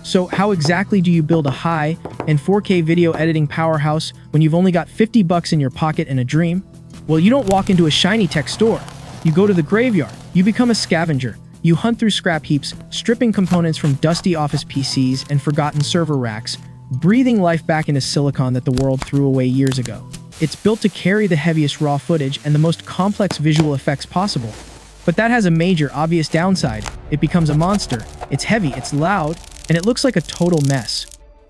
So how exactly do you build a high-end 4K video editing powerhouse when you've only got 50 bucks in your pocket and a dream? Well, you don't walk into a shiny tech store. You go to the graveyard. You become a scavenger. You hunt through scrap heaps, stripping components from dusty office PCs and forgotten server racks, breathing life back into silicon that the world threw away years ago. It's built to carry the heaviest raw footage and the most complex visual effects possible. But that has a major, obvious downside. It becomes a monster. It's heavy, it's loud, and it looks like a total mess.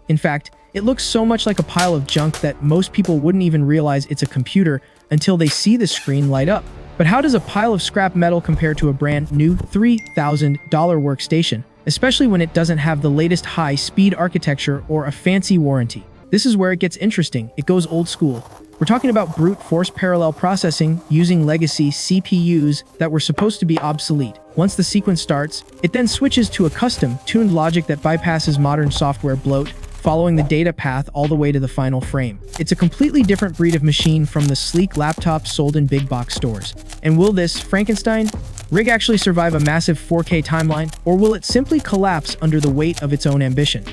In fact, it looks so much like a pile of junk that most people wouldn't even realize it's a computer until they see the screen light up. But how does a pile of scrap metal compare to a brand new $3,000 workstation, especially when it doesn't have the latest high-speed architecture or a fancy warranty? This is where it gets interesting. It goes old school. We're talking about brute force parallel processing using legacy CPUs that were supposed to be obsolete. Once the sequence starts, it then switches to a custom-tuned logic that bypasses modern software bloat, following the data path all the way to the final frame. It's a completely different breed of machine from the sleek laptops sold in big box stores. And will this Frankenstein rig actually survive a massive 4K timeline, or will it simply collapse under the weight of its own ambition?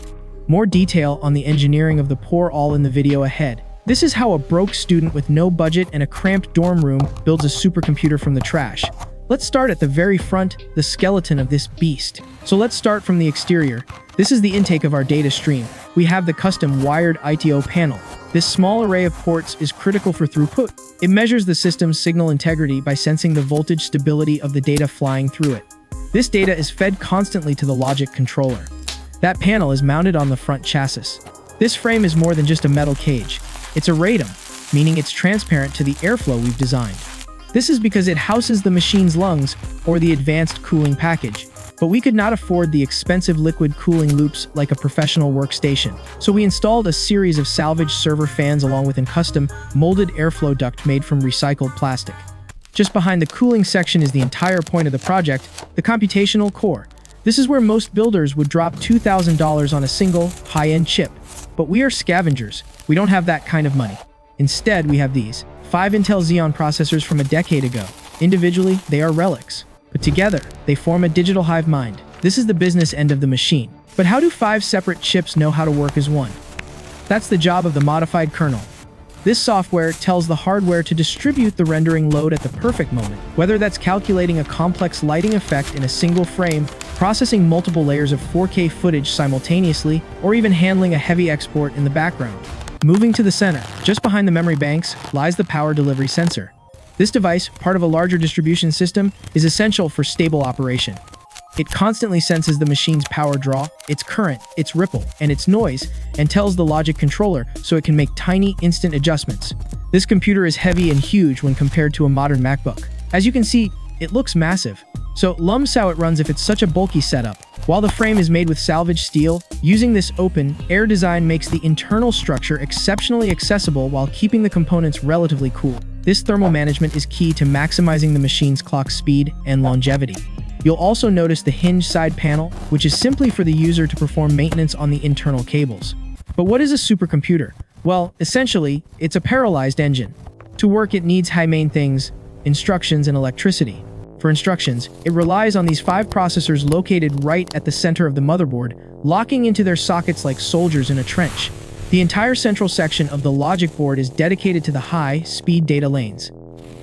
More detail on the engineering of the poor all in the video ahead. This is how a broke student with no budget and a cramped dorm room builds a supercomputer from the trash. Let's start at the very front, the skeleton of this beast. So let's start from the exterior. This is the intake of our data stream. We have the custom wired ITO panel. This small array of ports is critical for throughput. It measures the system's signal integrity by sensing the voltage stability of the data flying through it. This data is fed constantly to the logic controller. That panel is mounted on the front chassis. This frame is more than just a metal cage. It's a radome, meaning it's transparent to the airflow we've designed. This is because it houses the machine's lungs, or the advanced cooling package. But we could not afford the expensive liquid cooling loops like a professional workstation. So we installed a series of salvaged server fans along with a custom molded airflow duct made from recycled plastic. Just behind the cooling section is the entire point of the project, the computational core. This is where most builders would drop $2,000 on a single, high-end chip. But we are scavengers. We don't have that kind of money. Instead, we have these 5 Intel Xeon processors from a decade ago. Individually, they are relics. But together, they form a digital hive mind. This is the business end of the machine. But how do 5 separate chips know how to work as one? That's the job of the modified kernel. This software tells the hardware to distribute the rendering load at the perfect moment, whether that's calculating a complex lighting effect in a single frame, processing multiple layers of 4K footage simultaneously, or even handling a heavy export in the background. Moving to the center, just behind the memory banks, lies the power delivery sensor. This device, part of a larger distribution system, is essential for stable operation. It constantly senses the machine's power draw, its current, its ripple, and its noise, and tells the logic controller so it can make tiny, instant adjustments. This computer is heavy and huge when compared to a modern MacBook. As you can see, it looks massive. So lumps how it runs if it's such a bulky setup. While the frame is made with salvaged steel, using this open, air design makes the internal structure exceptionally accessible while keeping the components relatively cool. This thermal management is key to maximizing the machine's clock speed and longevity. You'll also notice the hinge side panel, which is simply for the user to perform maintenance on the internal cables. But what is a supercomputer? Well, essentially, it's a parallelized engine. To work, it needs high main things, instructions, and electricity. For instructions, it relies on these 5 processors located right at the center of the motherboard, locking into their sockets like soldiers in a trench. The entire central section of the logic board is dedicated to the high-speed data lanes.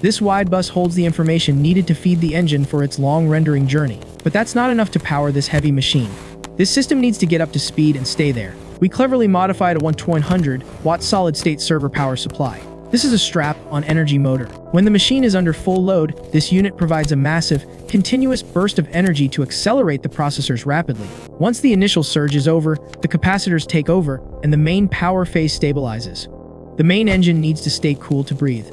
This wide bus holds the information needed to feed the engine for its long rendering journey. But that's not enough to power this heavy machine. This system needs to get up to speed and stay there. We cleverly modified a 100-watt solid-state server power supply. This is a strap-on energy motor. When the machine is under full load, this unit provides a massive, continuous burst of energy to accelerate the processors rapidly. Once the initial surge is over, the capacitors take over, and the main power phase stabilizes. The main engine needs to stay cool to breathe.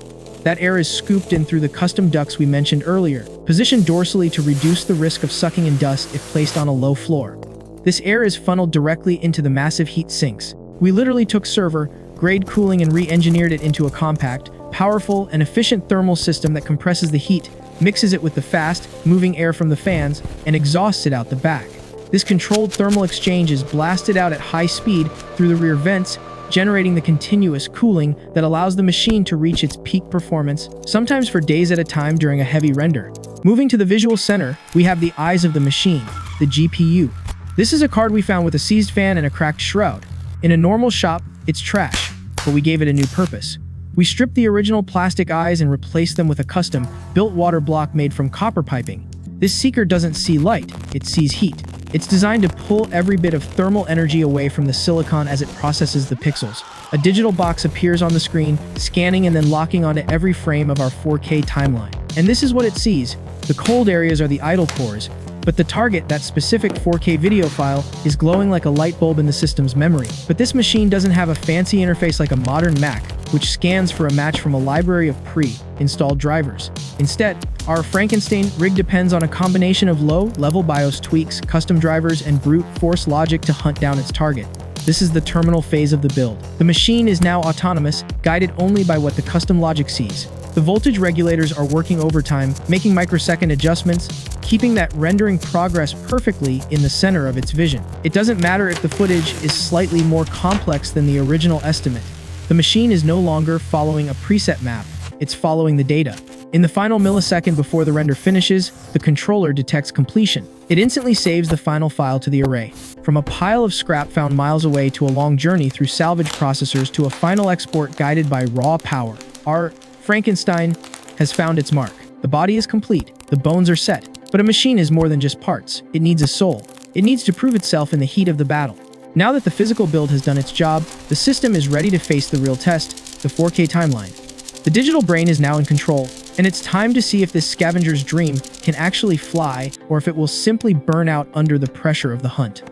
That air is scooped in through the custom ducts we mentioned earlier, positioned dorsally to reduce the risk of sucking in dust if placed on a low floor. This air is funneled directly into the massive heat sinks. We literally took server-grade cooling and re-engineered it into a compact, powerful, and efficient thermal system that compresses the heat, mixes it with the fast-moving air from the fans, and exhausts it out the back. This controlled thermal exchange is blasted out at high speed through the rear vents, generating the continuous cooling that allows the machine to reach its peak performance, sometimes for days at a time during a heavy render. Moving to the visual center, we have the eyes of the machine, the GPU. This is a card we found with a seized fan and a cracked shroud. In a normal shop, it's trash, but we gave it a new purpose. We stripped the original plastic eyes and replaced them with a custom, built water block made from copper piping. This seeker doesn't see light, it sees heat. It's designed to pull every bit of thermal energy away from the silicon as it processes the pixels. A digital box appears on the screen, scanning and then locking onto every frame of our 4K timeline. And this is what it sees. The cold areas are the idle cores, but the target, that specific 4K video file, is glowing like a light bulb in the system's memory. But this machine doesn't have a fancy interface like a modern Mac, which scans for a match from a library of pre-installed drivers. Instead, our Frankenstein rig depends on a combination of low-level BIOS tweaks, custom drivers, and brute force logic to hunt down its target. This is the terminal phase of the build. The machine is now autonomous, guided only by what the custom logic sees. The voltage regulators are working overtime, making microsecond adjustments, keeping that rendering progress perfectly in the center of its vision. It doesn't matter if the footage is slightly more complex than the original estimate. The machine is no longer following a preset map, it's following the data. In the final millisecond before the render finishes, the controller detects completion. It instantly saves the final file to the array. From a pile of scrap found miles away to a long journey through salvage processors to a final export guided by raw power, our Frankenstein has found its mark. The body is complete, the bones are set, but a machine is more than just parts. It needs a soul. It needs to prove itself in the heat of the battle. Now that the physical build has done its job, the system is ready to face the real test, the 4K timeline. The digital brain is now in control, and it's time to see if this scavenger's dream can actually fly or if it will simply burn out under the pressure of the hunt.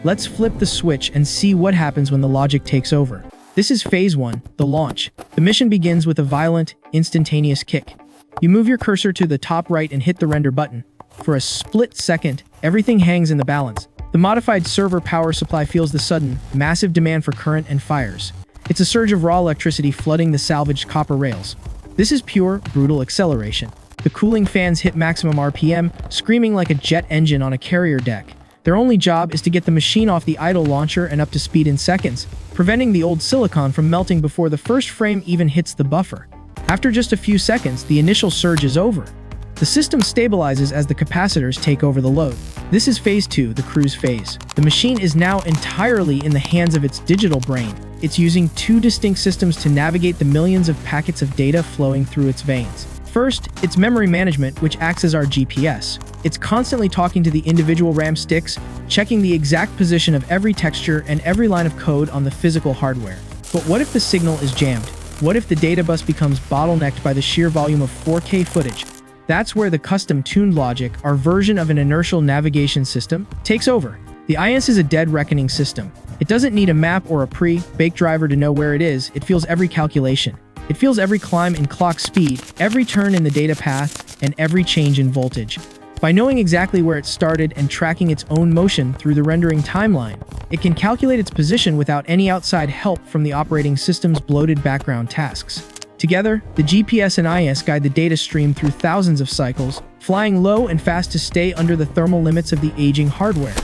Let's flip the switch and see what happens when the logic takes over. This is phase 1, the launch. The mission begins with a violent, instantaneous kick. You move your cursor to the top right and hit the render button. For a split second, everything hangs in the balance. The modified server power supply feels the sudden, massive demand for current and fires. It's a surge of raw electricity flooding the salvaged copper rails. This is pure, brutal acceleration. The cooling fans hit maximum RPM, screaming like a jet engine on a carrier deck. Their only job is to get the machine off the idle launcher and up to speed in seconds, preventing the old silicon from melting before the first frame even hits the buffer. After just a few seconds, the initial surge is over. The system stabilizes as the capacitors take over the load. This is phase 2, the cruise phase. The machine is now entirely in the hands of its digital brain. It's using 2 distinct systems to navigate the millions of packets of data flowing through its veins. First, it's memory management, which acts as our GPS. It's constantly talking to the individual RAM sticks, checking the exact position of every texture and every line of code on the physical hardware. But what if the signal is jammed? What if the data bus becomes bottlenecked by the sheer volume of 4K footage? That's where the custom-tuned logic, our version of an inertial navigation system, takes over. The IS is a dead reckoning system. It doesn't need a map or a pre-baked driver to know where it is. It feels every calculation. It feels every climb in clock speed, every turn in the data path, and every change in voltage. By knowing exactly where it started and tracking its own motion through the rendering timeline, it can calculate its position without any outside help from the operating system's bloated background tasks. Together, the GPS and IS guide the data stream through thousands of cycles, flying low and fast to stay under the thermal limits of the aging hardware.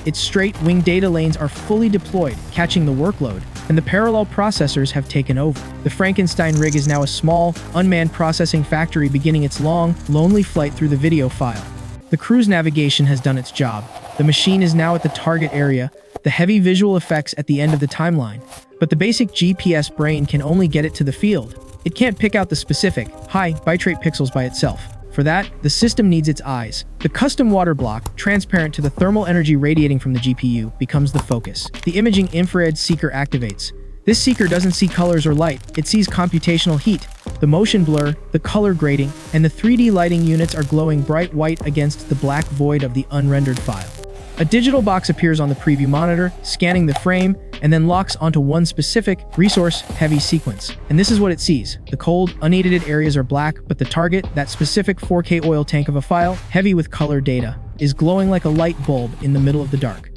Its straight-wing data lanes are fully deployed, catching the workload, and the parallel processors have taken over. The Frankenstein rig is now a small, unmanned processing factory beginning its long, lonely flight through the video file. The cruise navigation has done its job. The machine is now at the target area, the heavy visual effects at the end of the timeline. But the basic GPS brain can only get it to the field. It can't pick out the specific, high bitrate pixels by itself. For that, the system needs its eyes. The custom water block, transparent to the thermal energy radiating from the GPU, becomes the focus. The imaging infrared seeker activates. This seeker doesn't see colors or light, it sees computational heat. The motion blur, the color grading, and the 3D lighting units are glowing bright white against the black void of the unrendered file. A digital box appears on the preview monitor, scanning the frame, and then locks onto one specific, resource-heavy sequence. And this is what it sees. The cold, unedited areas are black, but the target, that specific 4K oil tank of a file, heavy with color data, is glowing like a light bulb in the middle of the dark.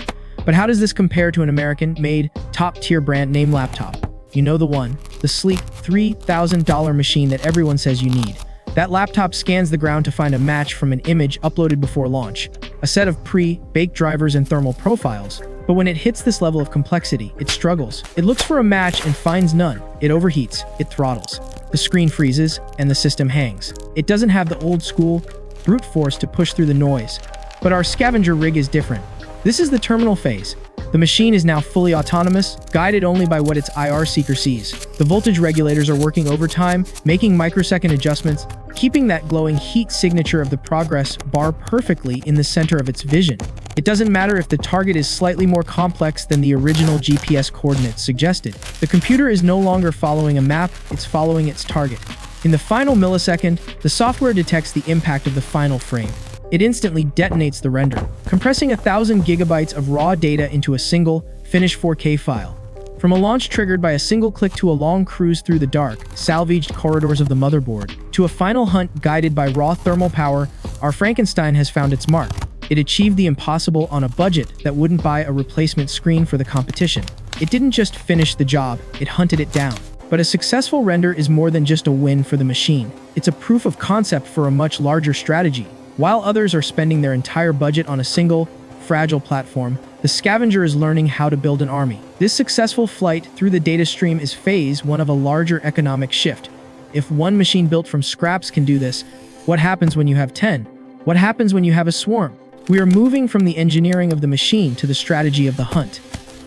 But how does this compare to an American-made, top-tier brand name laptop? You know the one, the sleek, $3,000 machine that everyone says you need. That laptop scans the ground to find a match from an image uploaded before launch, a set of pre-baked drivers and thermal profiles. But when it hits this level of complexity, it struggles. It looks for a match and finds none. It overheats, it throttles. The screen freezes, and the system hangs. It doesn't have the old-school brute force to push through the noise. But our Scavenger rig is different. This is the terminal phase. The machine is now fully autonomous, guided only by what its IR seeker sees. The voltage regulators are working overtime, making microsecond adjustments, keeping that glowing heat signature of the progress bar perfectly in the center of its vision. It doesn't matter if the target is slightly more complex than the original GPS coordinates suggested. The computer is no longer following a map, it's following its target. In the final millisecond, the software detects the impact of the final frame. It instantly detonates the render, compressing 1,000 gigabytes of raw data into a single, finished 4K file. From a launch triggered by a single click to a long cruise through the dark, salvaged corridors of the motherboard, to a final hunt guided by raw thermal power, our Frankenstein has found its mark. It achieved the impossible on a budget that wouldn't buy a replacement screen for the competition. It didn't just finish the job, it hunted it down. But a successful render is more than just a win for the machine. It's a proof of concept for a much larger strategy. While others are spending their entire budget on a single, fragile platform, the Scavenger is learning how to build an army. This successful flight through the data stream is phase one of a larger economic shift. If one machine built from scraps can do this, what happens when you have 10? What happens when you have a swarm? We are moving from the engineering of the machine to the strategy of the hunt.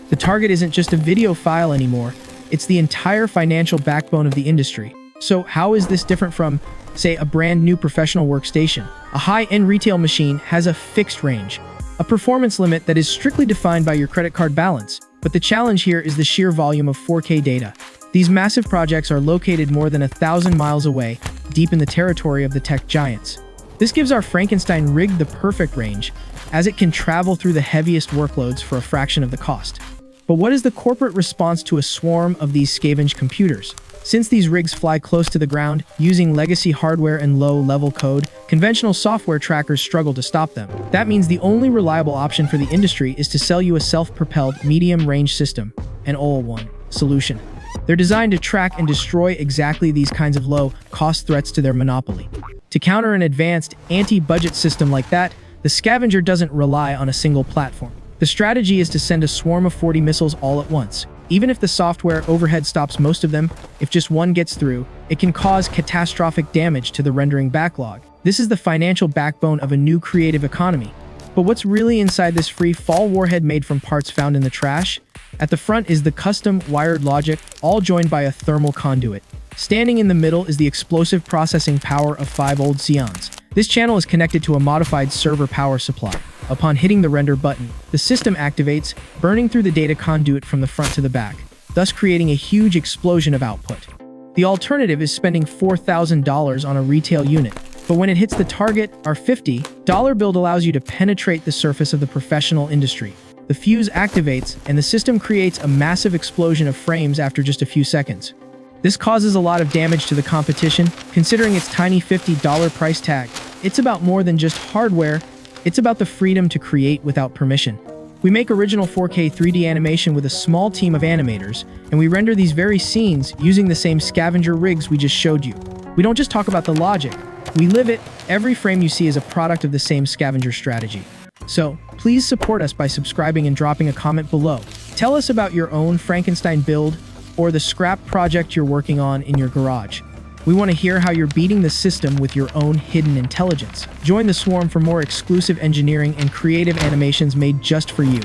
The target isn't just a video file anymore, it's the entire financial backbone of the industry. So how is this different from, say, a brand new professional workstation? A high-end retail machine has a fixed range, a performance limit that is strictly defined by your credit card balance. But the challenge here is the sheer volume of 4K data. These massive projects are located more than 1,000 miles away, deep in the territory of the tech giants. This gives our Frankenstein rig the perfect range, as it can travel through the heaviest workloads for a fraction of the cost. But what is the corporate response to a swarm of these scavenged computers? Since these rigs fly close to the ground, using legacy hardware and low-level code, conventional software trackers struggle to stop them. That means the only reliable option for the industry is to sell you a self-propelled medium-range system, an all-in-one solution. They're designed to track and destroy exactly these kinds of low-cost threats to their monopoly. To counter an advanced, anti-budget system like that, the Scavenger doesn't rely on a single platform. The strategy is to send a swarm of 40 missiles all at once. Even if the software overhead stops most of them, if just one gets through, it can cause catastrophic damage to the rendering backlog. This is the financial backbone of a new creative economy. But what's really inside this free fall warhead made from parts found in the trash? At the front is the custom wired logic, all joined by a thermal conduit. Standing in the middle is the explosive processing power of 5 old Xeons. This channel is connected to a modified server power supply. Upon hitting the render button, the system activates, burning through the data conduit from the front to the back, thus creating a huge explosion of output. The alternative is spending $4,000 on a retail unit, but when it hits the target, our $50 build allows you to penetrate the surface of the professional industry. The fuse activates, and the system creates a massive explosion of frames after just a few seconds. This causes a lot of damage to the competition, considering its tiny $50 price tag. It's about more than just hardware, it's about the freedom to create without permission. We make original 4K 3D animation with a small team of animators, and we render these very scenes using the same Scavenger rigs we just showed you. We don't just talk about the logic, we live it. Every frame you see is a product of the same Scavenger strategy. So, please support us by subscribing and dropping a comment below. Tell us about your own Frankenstein build, or the scrap project you're working on in your garage. We want to hear how you're beating the system with your own hidden intelligence. Join the swarm for more exclusive engineering and creative animations made just for you.